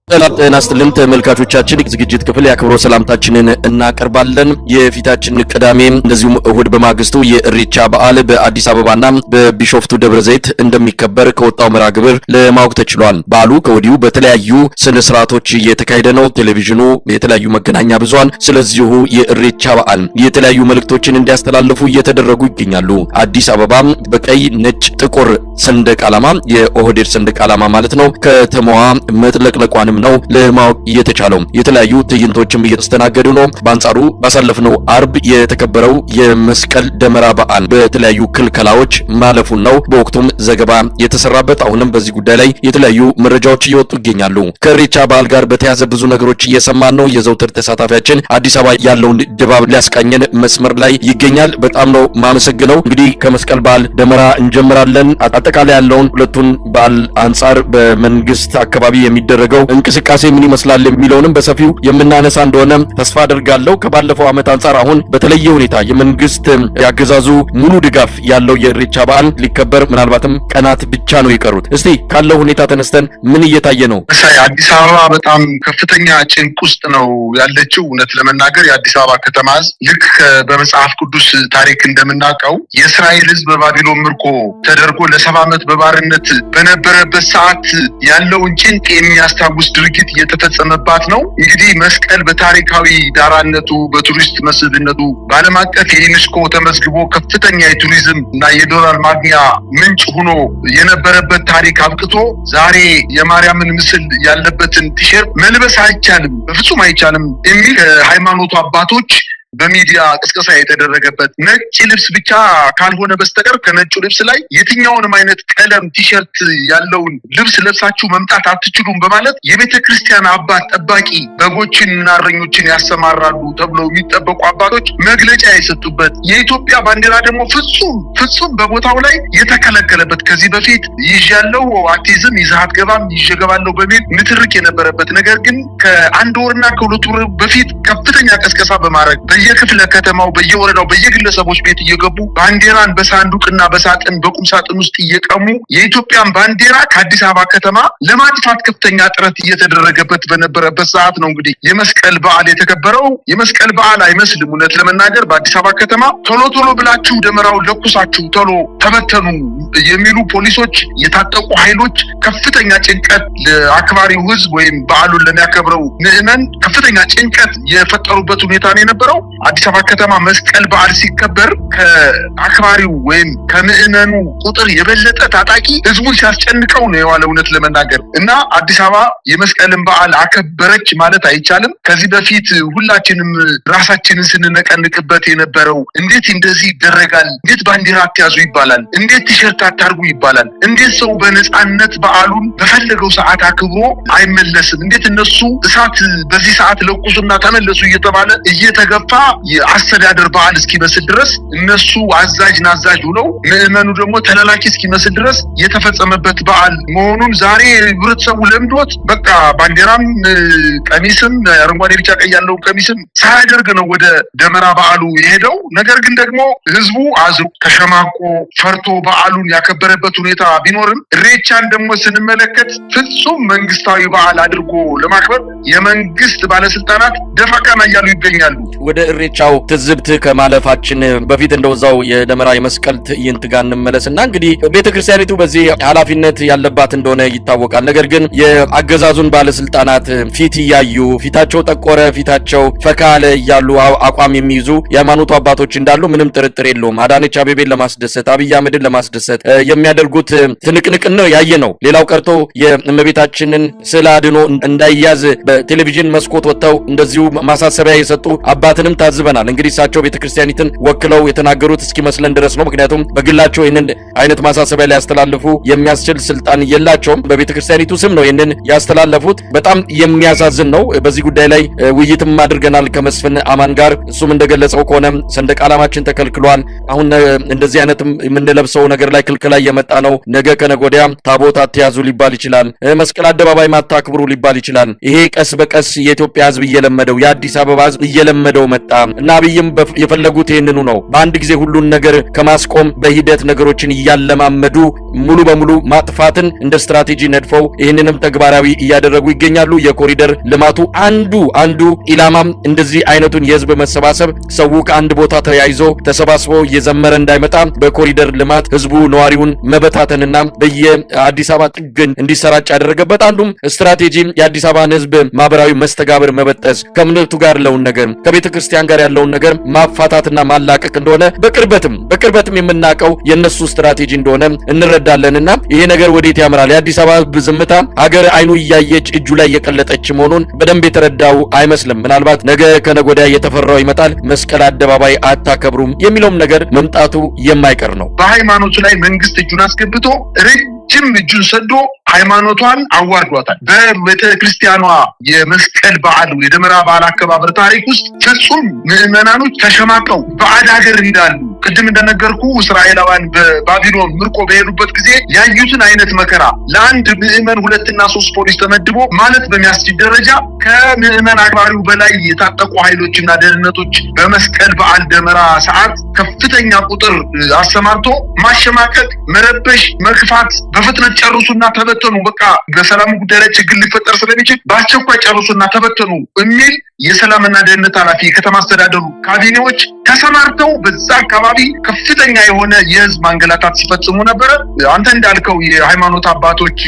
ጤና ይስጥልን ተመልካቾቻችን ዝግጅት ክፍል ያክብሮ ሰላምታችንን እናቀርባለን። የፊታችን ቅዳሜ እንደዚሁም እሁድ በማግስቱ የኢሬቻ በዓል በአዲስ አበባና በቢሾፍቱ ደብረ ዘይት እንደሚከበር ከወጣው መርሃ ግብር ለማወቅ ተችሏል። በዓሉ ከወዲሁ በተለያዩ ስነ ስርዓቶች እየተካሄደ ነው። ቴሌቪዥኑ፣ የተለያዩ መገናኛ ብዙሃን ስለዚሁ የኢሬቻ በዓል የተለያዩ መልእክቶችን እንዲያስተላልፉ እየተደረጉ ይገኛሉ። አዲስ አበባ በቀይ ነጭ ጥቁር ሰንደቅ ዓላማ የኦህዴድ ሰንደቅ ዓላማ ማለት ነው ከተማዋ መጥለቅለቋን ነው ለማወቅ እየተቻለው። የተለያዩ ትዕይንቶችም እየተስተናገዱ ነው። በአንጻሩ ባሳለፍነው አርብ የተከበረው የመስቀል ደመራ በዓል በተለያዩ ክልከላዎች ማለፉን ነው በወቅቱም ዘገባ የተሰራበት። አሁንም በዚህ ጉዳይ ላይ የተለያዩ መረጃዎች እየወጡ ይገኛሉ። ከኢሬቻ በዓል ጋር በተያያዘ ብዙ ነገሮች እየሰማን ነው። የዘውትር ተሳታፊያችን አዲስ አበባ ያለውን ድባብ ሊያስቃኘን መስመር ላይ ይገኛል። በጣም ነው ማመሰግነው። እንግዲህ ከመስቀል በዓል ደመራ እንጀምራለን። አጠቃላይ ያለውን ሁለቱን በዓል አንጻር በመንግስት አካባቢ የሚደረገው እንቅስቃሴ ምን ይመስላል የሚለውንም በሰፊው የምናነሳ እንደሆነ ተስፋ አደርጋለሁ። ከባለፈው ዓመት አንጻር አሁን በተለየ ሁኔታ የመንግስት ያገዛዙ ሙሉ ድጋፍ ያለው የኢሬቻ በዓል ሊከበር ምናልባትም ቀናት ብቻ ነው የቀሩት። እስቲ ካለው ሁኔታ ተነስተን ምን እየታየ ነው? አዲስ አበባ በጣም ከፍተኛ ጭንቅ ውስጥ ነው ያለችው። እውነት ለመናገር የአዲስ አበባ ከተማ ልክ በመጽሐፍ ቅዱስ ታሪክ እንደምናውቀው የእስራኤል ሕዝብ በባቢሎን ምርኮ ተደርጎ ለ70 ዓመት በባርነት በነበረበት ሰዓት ያለውን ጭንቅ የሚያስታውስ ድርጊት እየተፈጸመባት ነው። እንግዲህ መስቀል በታሪካዊ ዳራነቱ በቱሪስት መስህብነቱ በዓለም አቀፍ የዩኔስኮ ተመዝግቦ ከፍተኛ የቱሪዝም እና የዶላር ማግኛ ምንጭ ሆኖ የነበረበት ታሪክ አብቅቶ ዛሬ የማርያምን ምስል ያለበትን ቲሸርት መልበስ አይቻልም፣ በፍጹም አይቻልም የሚል ሃይማኖቱ አባቶች በሚዲያ ቅስቀሳ የተደረገበት ነጭ ልብስ ብቻ ካልሆነ በስተቀር ከነጩ ልብስ ላይ የትኛውንም አይነት ቀለም ቲሸርት ያለውን ልብስ ለብሳችሁ መምጣት አትችሉም በማለት የቤተ ክርስቲያን አባት ጠባቂ በጎችን እና እረኞችን ያሰማራሉ ተብለው የሚጠበቁ አባቶች መግለጫ የሰጡበት የኢትዮጵያ ባንዲራ ደግሞ ፍጹም በቦታው ላይ የተከለከለበት ከዚህ በፊት ይዣለው አቲዝም ይዘህ አትገባም ይዤ እገባለሁ በሚል ንትርክ የነበረበት ነገር ግን ከአንድ ወርና ከሁለት ወር በፊት ከፍተኛ ቀስቀሳ በማድረግ በየክፍለ ከተማው በየወረዳው በየግለሰቦች ቤት እየገቡ ባንዲራን በሳንዱቅና በሳጥን በቁም ሳጥን ውስጥ እየቀሙ የኢትዮጵያን ባንዲራ ከአዲስ አበባ ከተማ ለማጥፋት ከፍተኛ ጥረት እየተደረገበት በነበረበት ሰዓት ነው እንግዲህ የመስቀል በዓል የተከበረው። የመስቀል በዓል አይመስልም እውነት ለመናገር። በአዲስ አበባ ከተማ ቶሎ ብላችሁ ደመራውን ለኩሳችሁ ቶሎ ተበተኑ የሚሉ ፖሊሶች፣ የታጠቁ ኃይሎች ከፍተኛ ጭንቀት ለአክባሪው ሕዝብ ወይም በዓሉን ለሚያከብረው ምዕመን ከፍተኛ ጭንቀት የፈጠሩበት ሁኔታ ነው የነበረው። አዲስ አበባ ከተማ መስቀል በዓል ሲከበር ከአክባሪው ወይም ከምዕመኑ ቁጥር የበለጠ ታጣቂ ህዝቡን ሲያስጨንቀው ነው የዋለው እውነት ለመናገር እና አዲስ አበባ የመስቀልን በዓል አከበረች ማለት አይቻልም። ከዚህ በፊት ሁላችንም ራሳችንን ስንነቀንቅበት የነበረው እንዴት እንደዚህ ይደረጋል፣ እንዴት ባንዲራ አትያዙ ይባላል፣ እንዴት ቲሸርት አታርጉ ይባላል፣ እንዴት ሰው በነፃነት በዓሉን በፈለገው ሰዓት አክብሮ አይመለስም፣ እንዴት እነሱ እሳት በዚህ ሰዓት ለኩሱና ተመለሱ እየተባለ እየተገፋ የአስተዳደር በዓል እስኪመስል ድረስ እነሱ አዛዥ ናዛዥ ሆነው ምዕመኑ ደግሞ ተላላኪ እስኪመስል ድረስ የተፈጸመበት በዓል መሆኑን ዛሬ ህብረተሰቡ ለምዶት በቃ ባንዲራም ቀሚስም አረንጓዴ ቢጫ ቀይ ያለው ቀሚስም ሳያደርግ ነው ወደ ደመራ በዓሉ የሄደው። ነገር ግን ደግሞ ህዝቡ አዝሮ ተሸማቆ ፈርቶ በዓሉን ያከበረበት ሁኔታ ቢኖርም ኢሬቻን ደግሞ ስንመለከት ፍጹም መንግስታዊ በዓል አድርጎ ለማክበር የመንግስት ባለስልጣናት ደፋ ቀና እያሉ ይገኛሉ። ወደ ኢሬቻው ትዝብት ከማለፋችን በፊት እንደውዛው የደመራ የመስቀል ትዕይንት ጋር እንመለስና እንግዲህ ቤተክርስቲያኒቱ በዚህ ኃላፊነት ያለባት እንደሆነ ይታወቃል። ነገር ግን የአገዛዙን ባለስልጣናት ፊት እያዩ ፊታቸው ጠቆረ ፊታቸው ፈካለ እያሉ አቋም የሚይዙ የሃይማኖቱ አባቶች እንዳሉ ምንም ጥርጥር የለውም። አዳነች አቤቤን ለማስደሰት አብይ አህመድን ለማስደሰት የሚያደርጉት ትንቅንቅን ነው ያየነው። ሌላው ቀርቶ የእመቤታችንን ስዕለ አድኖ እንዳይያዝ በቴሌቪዥን መስኮት ወጥተው እንደዚሁ ማሳሰቢያ የሰጡ አባትንም ታዝበናል። እንግዲህ እሳቸው ቤተክርስቲያኒትን ወክለው የተናገሩት እስኪመስለን ድረስ ነው። ምክንያቱም በግላቸው ይህንን አይነት ማሳሰቢያ ሊያስተላልፉ የሚያስችል ስልጣን የላቸውም። በቤተክርስቲያኒቱ ስም ነው ይህንን ያስተላለፉት። በጣም የሚያሳዝን ነው። በዚህ ጉዳይ ላይ ውይይትም አድርገናል ከመስፍን አማን ጋር። እሱም እንደገለጸው ከሆነ ሰንደቅ ዓላማችን ተከልክሏል። አሁን እንደዚህ አይነት የምንለብሰው ነገር ላይ ክልክላ እየመጣ ነው። ነገ ከነገ ወዲያ ታቦት አትያዙ ሊባል ይችላል። መስቀል አደባባይ ማታክብሩ ሊባል ይችላል። ይሄ ቀስ በቀስ የኢትዮጵያ ሕዝብ እየለመደው የአዲስ አበባ ሕዝብ እየለመደው መጣ። እና አብይም የፈለጉት ይሄንኑ ነው። በአንድ ጊዜ ሁሉን ነገር ከማስቆም በሂደት ነገሮችን እያለማመዱ ሙሉ በሙሉ ማጥፋትን እንደ ስትራቴጂ ነድፈው ይህንንም ተግባራዊ እያደረጉ ይገኛሉ። የኮሪደር ልማቱ አንዱ ኢላማም እንደዚህ አይነቱን የህዝብ መሰባሰብ ሰው ከአንድ ቦታ ተያይዞ ተሰባስቦ እየዘመረ እንዳይመጣ በኮሪደር ልማት ህዝቡ ነዋሪውን መበታተንና በየአዲስ አበባ ጥግን እንዲሰራጭ ያደረገበት አንዱም ስትራቴጂ የአዲስ አበባን ህዝብ ማህበራዊ መስተጋብር መበጠስ፣ ከእምነቱ ጋር ያለውን ነገር ከቤተ ክርስቲያን ጋር ያለውን ነገር ማፋታትና ማላቀቅ እንደሆነ በቅርበትም የምናውቀው የነሱ ስትራቴጂ እንደሆነ እንረዳለንና ይሄ ነገር ወዴት ያመራል? የአዲስ አበባ ህዝብ ዝምታ ሀገር አይኑ እያየች እጁ ላይ የቀለጠች መሆኑን በደንብ የተረዳው አይመስልም። ምናልባት ነገ ከነገ ወዲያ የተፈራው ይመጣል፣ መስቀል አደባባይ አታከብሩም የሚለውም ነገር መምጣቱ የማይቀር ነው። በሃይማኖቱ ላይ መንግስት እጁን አስገብቶ ረጅም እጁን ሰዶ ሃይማኖቷን አዋርዷታል። በቤተ ክርስቲያኗ የመስቀል በዓል የደመራ በዓል አከባበር ታሪክ ውስጥ ፍጹም ምዕመናኖች ተሸማቀው ባዕድ ሀገር እንዳሉ ቅድም እንደነገርኩ እስራኤላውያን በባቢሎን ምርኮ በሄዱበት ጊዜ ያዩትን አይነት መከራ ለአንድ ምዕመን 2 እና 3 ፖሊስ ተመድቦ ማለት በሚያስችል ደረጃ ከምዕመን አክባሪው በላይ የታጠቁ ኃይሎችና ደህንነቶች በመስቀል በዓል ደመራ ሰዓት ከፍተኛ ቁጥር አሰማርቶ ማሸማቀቅ፣ መረበሽ፣ መግፋት በፍጥነት ጨርሱና ተበተኑ፣ በቃ በሰላም ጉዳይ ላይ ችግር ሊፈጠር ስለሚችል በአስቸኳይ ጨርሱና ተበተኑ የሚል የሰላምና ደህንነት ኃላፊ የከተማ አስተዳደሩ ካቢኔዎች ተሰማርተው በዛ አካባቢ ከፍተኛ የሆነ የህዝብ ማንገላታት ሲፈጽሙ ነበረ። አንተ እንዳልከው የሃይማኖት አባቶች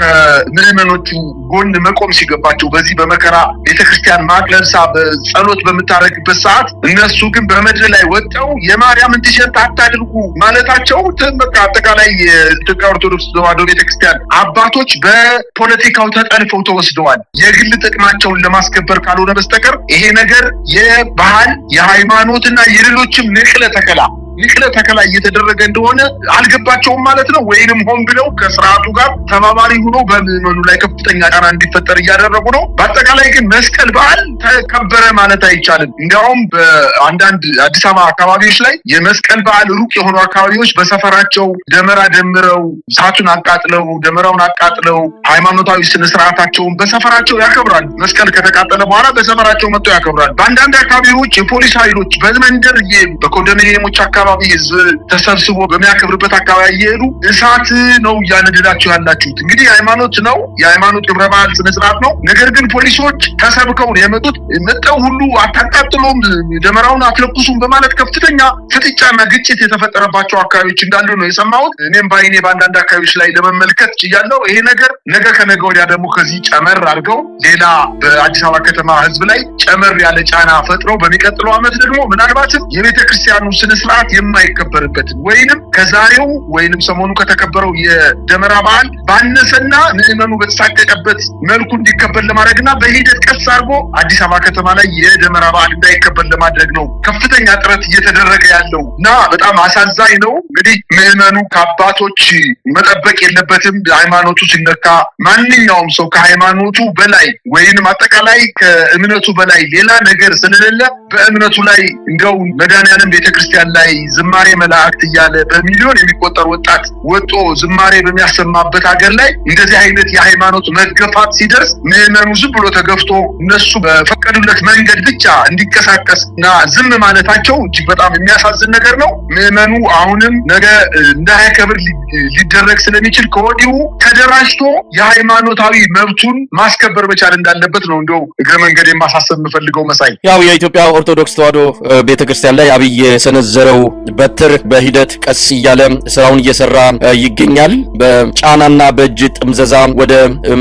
ከምዕመኖቹ ጎን መቆም ሲገባቸው በዚህ በመከራ ቤተክርስቲያን ማቅለብሳ በጸሎት በምታረግበት ሰዓት እነሱ ግን በመድረክ ላይ ወጣው የማርያምን ቲሸርት አታድርጉ ማለታቸው በቃ አጠቃላይ የኢትዮጵያ ኦርቶዶክስ ተዋሕዶ ቤተክርስቲያን አባቶች በፖለቲካው ተጠልፈው ተወስደዋል። የግል ጥቅማቸውን ለማስከበር ካልሆነ በስተቀር ይሄ ነገር የባህል የሃይማኖትና የሌሎችም ንቅለ ተከላ እየተደረገ እንደሆነ አልገባቸውም ማለት ነው። ወይንም ሆን ብለው ከስርዓቱ ጋር ተባባሪ ሆኖ በምዕመኑ ላይ ከፍተኛ ጫና እንዲፈጠር እያደረጉ ነው። በአጠቃላይ ግን መስቀል በዓል ተከበረ ማለት አይቻልም። እንዲያውም በአንዳንድ አዲስ አበባ አካባቢዎች ላይ የመስቀል በዓል ሩቅ የሆኑ አካባቢዎች በሰፈራቸው ደመራ ደምረው እሳቱን አቃጥለው ደመራውን አቃጥለው ሃይማኖታዊ ስነስርዓታቸውን በሰፈራቸው ያከብራሉ። መስቀል ከተቃጠለ በኋላ በሰፈራቸው መጥተው ያከብራሉ። በአንዳንድ አካባቢዎች የፖሊስ ኃይሎች በመንደር በኮንዶሚኒየሞች አካባቢ ህዝብ ተሰብስቦ በሚያከብርበት አካባቢ እየሄዱ እሳት ነው እያነደዳቸው ያላችሁት። እንግዲህ ሃይማኖት ነው፣ የሃይማኖት ክብረ በዓል ስነስርዓት ነው። ነገር ግን ፖሊሶች ተሰብከው ነው የመጡት። መጠው ሁሉ አታቃጥሉም፣ ደመራውን አትለኩሱም በማለት ከፍተኛ ፍጥጫና ግጭት የተፈጠረባቸው አካባቢዎች እንዳሉ ነው የሰማሁት። እኔም በአይኔ በአንዳንድ አካባቢዎች ላይ ለመመልከት ችያለሁ። ይሄ ነገር ነገ ከነገ ወዲያ ደግሞ ከዚህ ጨመር አድርገው ሌላ በአዲስ አበባ ከተማ ህዝብ ላይ ጨመር ያለ ጫና ፈጥረው በሚቀጥለው ዓመት ደግሞ ምናልባትም የቤተክርስቲያኑ ስነስርዓት የማይከበርበትን ወይንም ከዛሬው ወይንም ሰሞኑ ከተከበረው የደመራ በዓል ባነሰና ምዕመኑ በተሳቀቀበት መልኩ እንዲከበር ለማድረግና በሂደት ቀስ አድርጎ አዲስ አበባ ከተማ ላይ የደመራ በዓል እንዳይከበር ለማድረግ ነው ከፍተኛ ጥረት እየተደረገ ያለው እና በጣም አሳዛኝ ነው። እንግዲህ ምዕመኑ ከአባቶች መጠበቅ የለበትም። ሃይማኖቱ ሲነካ ማንኛውም ሰው ከሃይማኖቱ በላይ ወይንም አጠቃላይ ከእምነቱ በላይ ሌላ ነገር ስለሌለ በእምነቱ ላይ እንደው መድኃኔዓለም ቤተክርስቲያን ላይ ዝማሬ መላእክት እያለ በሚሊዮን የሚቆጠር ወጣት ወጦ ዝማሬ በሚያሰማበት ሀገር ላይ እንደዚህ አይነት የሃይማኖት መገፋት ሲደርስ ምዕመኑ ዝም ብሎ ተገፍቶ እነሱ በፈቀዱለት መንገድ ብቻ እንዲንቀሳቀስና ዝም ማለታቸው እጅግ በጣም የሚያሳዝን ነገር ነው። ምዕመኑ አሁንም ነገ እንዳያከብር ሊደረግ ስለሚችል ከወዲሁ ተደራጅቶ የሃይማኖታዊ መብቱን ማስከበር መቻል እንዳለበት ነው እንደው እግረ መንገድ የማሳሰብ የምፈልገው መሳይ። ያው የኢትዮጵያ ኦርቶዶክስ ተዋሕዶ ቤተክርስቲያን ላይ አብይ የሰነዘረው በትር በሂደት ቀስ እያለ ስራውን እየሰራ ይገኛል። በጫናና በእጅ ጥምዘዛ ወደ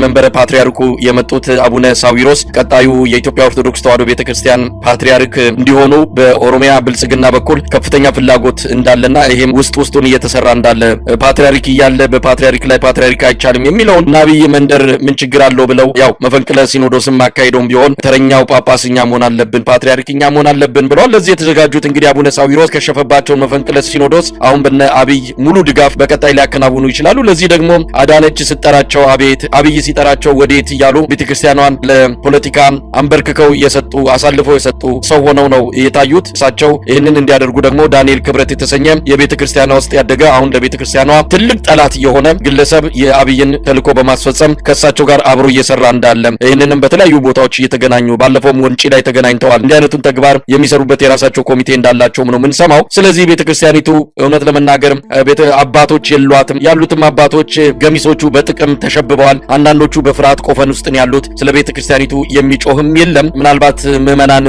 መንበረ ፓትርያርኩ የመጡት አቡነ ሳዊሮስ ቀጣዩ የኢትዮጵያ ኦርቶዶክስ ተዋሕዶ ቤተክርስቲያን ፓትርያርክ እንዲሆኑ በኦሮሚያ ብልጽግና በኩል ከፍተኛ ፍላጎት እንዳለና ይሄም ውስጡን እየተሰራ እንዳለ ፓትርያርክ እያለ በፓትርያርክ ላይ ፓትርያርክ አይቻልም የሚለውን አብይ መንደር ምን ችግር አለው ብለው ያው መፈንቅለ ሲኖዶስም አካሄደውም ቢሆን ተረኛው ጳጳስኛ መሆን አለብን ፓትርያርክኛ መሆን አለብን ብለዋል። ለዚህ የተዘጋጁት እንግዲህ አቡነ ሳዊሮስ ከሸፈባቸውን መፈንቅለ ሲኖዶስ አሁን በነ አብይ ሙሉ ድጋፍ በቀጣይ ሊያከናውኑ ይችላሉ። ለዚህ ደግሞ አዳነች ስጠራቸው አቤት፣ አብይ ሲጠራቸው ወዴት እያሉ ቤተክርስቲያኗን ለፖለቲካ አንበርክከው የሰጡ አሳልፈው የሰጡ ሰው ሆነው ነው የታዩት። እሳቸው ይህንን እንዲያደርጉ ደግሞ ዳንኤል ክብረት የተሰኘ የቤተክርስቲያኗ ውስጥ ያደገ አሁን ለቤተክርስቲያኗ ትልቅ ጠላት የሆነ ግለሰብ የአብይ የአብይን ተልዕኮ በማስፈጸም ከሳቸው ጋር አብሮ እየሰራ እንዳለ ይህንንም በተለያዩ ቦታዎች እየተገናኙ ባለፈውም ወንጪ ላይ ተገናኝተዋል። እንዲህ አይነቱን ተግባር የሚሰሩበት የራሳቸው ኮሚቴ እንዳላቸው ነው የምንሰማው። ስለዚህ ቤተክርስቲያኒቱ እውነት ለመናገር ቤተ አባቶች የሏትም። ያሉትም አባቶች ገሚሶቹ በጥቅም ተሸብበዋል። አንዳንዶቹ በፍርሃት ቆፈን ውስጥ ነው ያሉት። ስለ ቤተክርስቲያኒቱ የሚጮህም የለም። ምናልባት ምዕመናን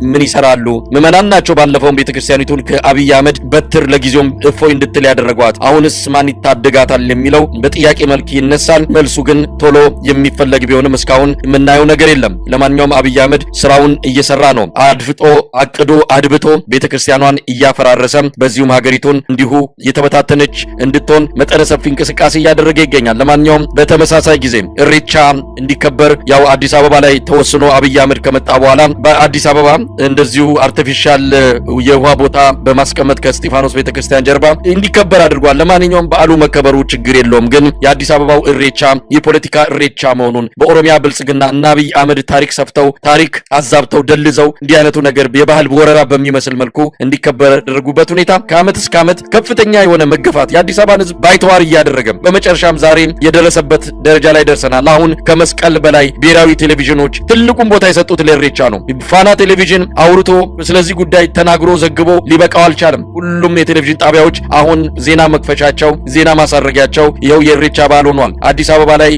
ምን ይሰራሉ? ምዕመናን ናቸው ባለፈውም ቤተክርስቲያኒቱን ከአብይ አህመድ በትር ለጊዜውም እፎይ እንድትል ያደረጓት። አሁንስ ማን ይታደጋታል የሚለው በጥያቄ መልክ ይነሳል። መልሱ ግን ቶሎ የሚፈለግ ቢሆንም እስካሁን የምናየው ነገር የለም። ለማንኛውም አብይ አህመድ ስራውን እየሰራ ነው። አድፍጦ አቅዶ አድብቶ ቤተክርስቲያኗን እያፈራረሰ በዚሁም ሀገሪቱን እንዲሁ የተበታተነች እንድትሆን መጠነ ሰፊ እንቅስቃሴ እያደረገ ይገኛል። ለማንኛውም በተመሳሳይ ጊዜ ኢሬቻ እንዲከበር ያው አዲስ አበባ ላይ ተወስኖ አብይ አህመድ ከመጣ በኋላ በአዲስ አበባ እንደዚሁ አርቲፊሻል የውሃ ቦታ በማስቀመጥ ከስጢፋኖስ ቤተክርስቲያን ጀርባ እንዲከበር አድርጓል። ለማንኛውም በዓሉ መከበሩ ችግር የለውም። ግን የአዲስ አበባው ኢሬቻ የፖለቲካ ኢሬቻ መሆኑን በኦሮሚያ ብልጽግና እና አብይ አህመድ ታሪክ ሰፍተው ታሪክ አዛብተው ደልዘው እንዲህ አይነቱ ነገር የባህል ወረራ በሚመስል መልኩ እንዲከበር ያደረጉበት ሁኔታ ከዓመት እስከ ዓመት ከፍተኛ የሆነ መገፋት የአዲስ አበባን ሕዝብ ባይተዋር እያደረገ በመጨረሻም ዛሬ የደረሰበት ደረጃ ላይ ደርሰናል። አሁን ከመስቀል በላይ ብሔራዊ ቴሌቪዥኖች ትልቁን ቦታ የሰጡት ለኢሬቻ ነው። ፋና ቴሌቪዥን አውርቶ ስለዚህ ጉዳይ ተናግሮ ዘግቦ ሊበቃው አልቻለም። ሁሉም የቴሌቪዥን ጣቢያዎች አሁን ዜና መክፈቻቸው ዜና ማሳረጊያቸው ይኸው የኢሬቻ በዓል ሆኗል። አዲስ አበባ ላይ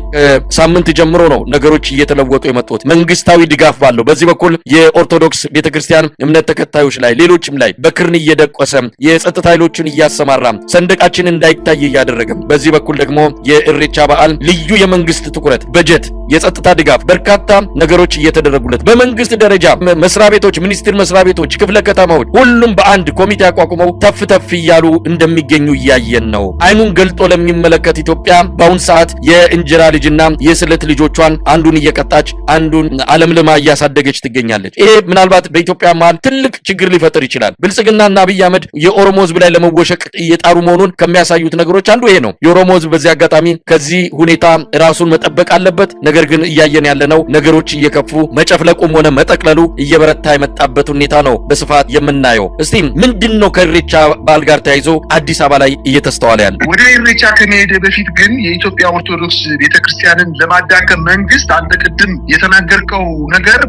ሳምንት ጀምሮ ነው ነገሮች እየተለወጡ የመጡት መንግስታዊ ድጋፍ ባለው በዚህ በኩል የኦርቶዶክስ ቤተክርስቲያን እምነት ተከታዮች ላይ ሌሎችም ላይ በክርን እየደቆሰ የጸጥታ ኃይሎችን እያሰማራ ሰንደቃችን እንዳይታይ እያደረገ በዚህ በኩል ደግሞ የኢሬቻ በዓል ልዩ የመንግስት ትኩረት በጀት የጸጥታ ድጋፍ በርካታ ነገሮች እየተደረጉለት በመንግስት ደረጃ መስሪያ ቤቶች ሚኒስቴር መስሪያ ቤቶች ክፍለ ከተማዎች ሁሉም በአንድ ኮሚቴ አቋቁመው ተፍ እያሉ እንደሚገኙ እያየን ነው። አይኑን ገልጦ ለሚመለከት ኢትዮጵያ በአሁን ሰዓት የእንጀራ ልጅና የስለት ልጆቿን አንዱን እየቀጣች አንዱን አለምልማ እያሳደገች ትገኛለች። ይሄ ምናልባት በኢትዮጵያ መሃል ትልቅ ችግር ሊፈጥር ይችላል። ብልጽግናና አብይ አህመድ የኦሮሞ ህዝብ ላይ ለመወሸቅ እየጣሩ መሆኑን ከሚያሳዩት ነገሮች አንዱ ይሄ ነው። የኦሮሞ ህዝብ በዚህ አጋጣሚ ከዚህ ሁኔታ ራሱን መጠበቅ አለበት። ነገር ግን እያየን ያለነው ነገሮች እየከፉ መጨፍለቁም ሆነ መጠቅለሉ እየበረታ የመጣበት ሁኔታ ነው በስፋት የምናየው። እስቲ ምንድነው ከኢሬቻ በዓል ጋር ተያይዞ አዲስ አበባ ላይ እየተስተዋለ ያለው? ወደ ኢሬቻ ከመሄድ በፊት ግን የኢትዮጵያ ኦርቶዶክስ ቤተክርስቲያንን ለማዳከም መንግስት አንተ ቅድም የተናገርከው ነገር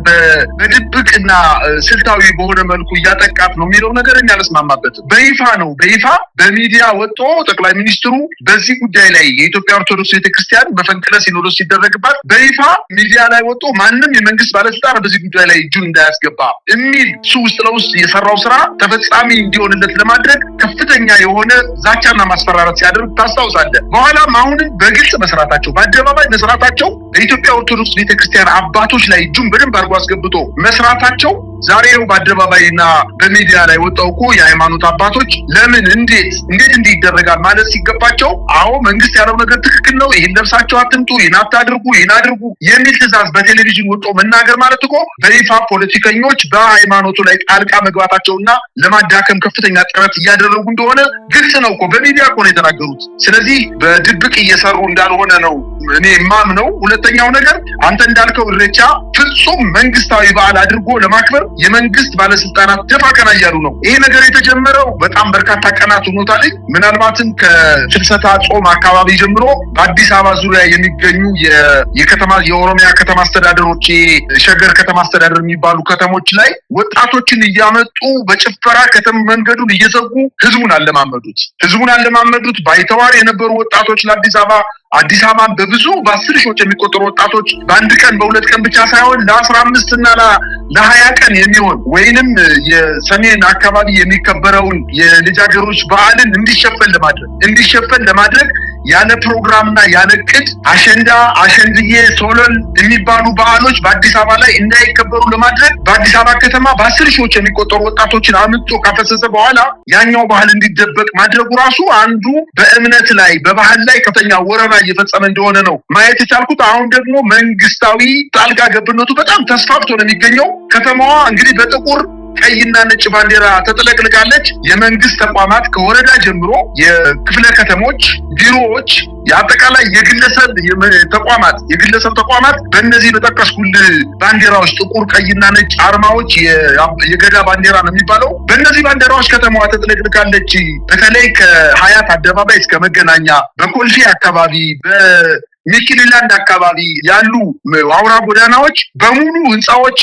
በድብቅና ስልታዊ በሆነ መልኩ እያጠቃት ነው የሚለው ነገር እኛ አልስማማበትም። በይፋ በሚዲያ ወጥቶ ጠቅላይ ሚኒስትሩ በዚህ ጉዳይ ላይ የኢትዮጵያ ኦርቶዶክስ ቤተክርስቲያን በፈንቅለ ሲኖዶስ ሲደረግባት በይፋ ሚዲያ ላይ ወጥቶ ማንም የመንግስት ባለስልጣን በዚህ ጉዳይ ላይ እጁን እንዳያስገባ የሚል እሱ ውስጥ ለውስጥ የሰራው ስራ ተፈጻሚ እንዲሆንለት ለማድረግ ከፍተኛ የሆነ ዛቻና ማስፈራራት ሲያደርግ ታስታውሳለህ። በኋላም አሁንም በግልጽ መስራታቸው በአደባባይ መስራታቸው በኢትዮጵያ ኦርቶዶክስ ቤተክርስቲያን አባቶች ላይ እጁን በደንብ አድርጎ አስገብቶ መስራታቸው ዛሬ ነው በአደባባይና በሚዲያ ላይ ወጣው እኮ የሃይማኖት አባቶች ለምን እንዴት እንዲህ ይደረጋል ማለት ሲገባቸው አዎ መንግስት ያለው ነገር ትክክል ነው፣ ይሄን ለብሳችሁ አትምጡ፣ ይሄን አታድርጉ፣ ይሄን አድርጉ የሚል ትዕዛዝ በቴሌቪዥን ወጥቶ መናገር ማለት እኮ በይፋ ፖለቲከኞች በሃይማኖቱ ላይ ጣልቃ መግባታቸውና ለማዳከም ከፍተኛ ጥረት እያደረጉ እንደሆነ ግልጽ ነው እኮ በሚዲያ እኮ ነው የተናገሩት። ስለዚህ በድብቅ እየሰሩ እንዳልሆነ ነው እኔ ማምነው። ሁለተኛው ነገር አንተ እንዳልከው ኢሬቻ ፍጹም መንግስታዊ በዓል አድርጎ ለማክበር የመንግስት ባለስልጣናት ደፋ ቀና እያሉ ነው። ይሄ ነገር የተጀመረው በጣም በርካታ ቀናት ሆኖታል። ምናልባትም ከፍልሰታ ጾም አካባቢ ጀምሮ በአዲስ አበባ ዙሪያ የሚገኙ የኦሮሚያ ከተማ አስተዳደሮች ሸገር ከተማ አስተዳደር የሚባሉ ከተሞች ላይ ወጣቶችን እያመጡ በጭፈራ ከተማ መንገዱን እየዘጉ ህዝቡን አለማመዱት። ባይተዋር የነበሩ ወጣቶች ለአዲስ አበባ በብዙ በ10 ሺዎች የሚቆጠሩ ወጣቶች በአንድ ቀን በሁለት ቀን ብቻ ሳይሆን ለ15 እና ለ20 ቀን የሚሆን ወይንም የሰሜን አካባቢ የሚከበረውን የልጃገሮች በዓልን እንዲሸፈን ለማድረግ ያለ ፕሮግራምና ያለ ቅድ አሸንድዬ ሶለል የሚባሉ በዓሎች በአዲስ አበባ ላይ እንዳይከበሩ ለማድረግ በአዲስ አበባ ከተማ በ10 ሺዎች የሚቆጠሩ ወጣቶችን አምጥቶ ካፈሰሰ በኋላ ያኛው ባህል እንዲደበቅ ማድረጉ ራሱ አንዱ በእምነት ላይ በባህል ላይ ከፍተኛ ወረራ እየፈጸመ እንደሆነ ነው ማየት የቻልኩት። አሁን ደግሞ መንግስታዊ ጣልቃ ገብነቱ በጣም ተስፋፍቶ ነው የሚገኘው። ከተማዋ እንግዲህ በጥቁር ቀይና ነጭ ባንዲራ ተጥለቅልቃለች። የመንግስት ተቋማት ከወረዳ ጀምሮ የክፍለ ከተሞች ቢሮዎች የአጠቃላይ የግለሰብ ተቋማት በእነዚህ በጠቀስኩልህ ባንዲራዎች ጥቁር ቀይና ነጭ አርማዎች የገዳ ባንዲራ ነው የሚባለው በእነዚህ ባንዲራዎች ከተማዋ ተጥለቅልቃለች። በተለይ ከሀያት አደባባይ እስከ መገናኛ በኮልፌ አካባቢ ሚኪሊላንድ አካባቢ ያሉ አውራ ጎዳናዎች በሙሉ ህንፃዎች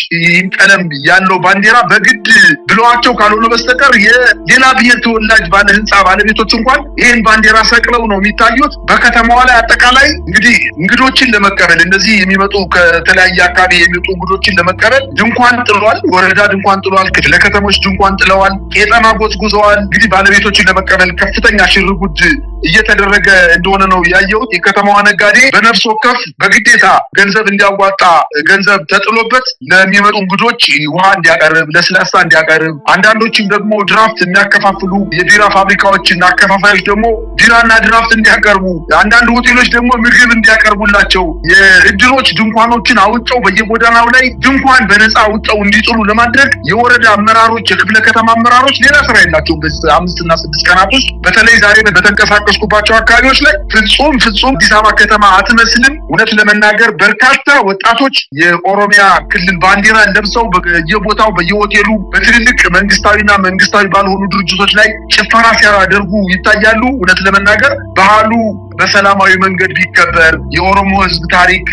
ቀለም ያለው ባንዲራ በግድ ብለዋቸው ካልሆነ በስተቀር የሌላ ብሔር ተወላጅ ባለ ህንፃ ባለቤቶች እንኳን ይሄን ባንዲራ ሰቅለው ነው የሚታዩት። በከተማዋ ላይ አጠቃላይ እንግዲህ እንግዶችን ለመቀበል እነዚህ የሚመጡ ከተለያየ አካባቢ የሚመጡ እንግዶችን ለመቀበል ድንኳን ጥሏል። ወረዳ ድንኳን ጥሏል። ክፍለ ከተሞች ድንኳን ጥለዋል። ቄጠማ ጎዝጉዘዋል። እንግዲህ ባለቤቶችን ለመቀበል ከፍተኛ ሽርጉድ እየተደረገ እንደሆነ ነው ያየሁት። የከተማዋ ነጋዴ በነፍስ ወከፍ በግዴታ ገንዘብ እንዲያዋጣ ገንዘብ ተጥሎበት ለሚመጡ እንግዶች ውሃ እንዲያቀርብ፣ ለስላሳ እንዲያቀርብ፣ አንዳንዶችም ደግሞ ድራፍት የሚያከፋፍሉ የቢራ ፋብሪካዎችና አከፋፋዮች ደግሞ ቢራና ድራፍት እንዲያቀርቡ፣ አንዳንድ ሆቴሎች ደግሞ ምግብ እንዲያቀርቡላቸው የእድሮች ድንኳኖችን አውጠው በየጎዳናው ላይ ድንኳን በነፃ አውጠው እንዲጥሉ ለማድረግ የወረዳ አመራሮች የክፍለ ከተማ አመራሮች ሌላ ስራ የላቸውም። በዚህ 5 እና 6 ቀናት ውስጥ በተለይ ዛሬ በተንቀሳቀስኩባቸው አካባቢዎች ላይ ፍጹም አዲስ አበባ ከተማ አትመስልም። እውነት ለመናገር በርካታ ወጣቶች የኦሮሚያ ክልል ባንዲራ ለብሰው በየቦታው በየሆቴሉ በትልልቅ መንግስታዊና መንግስታዊ ባልሆኑ ድርጅቶች ላይ ጭፈራ ሲያደርጉ ይታያሉ። እውነት ለመናገር ባህሉ በሰላማዊ መንገድ ቢከበር የኦሮሞ ህዝብ ታሪክ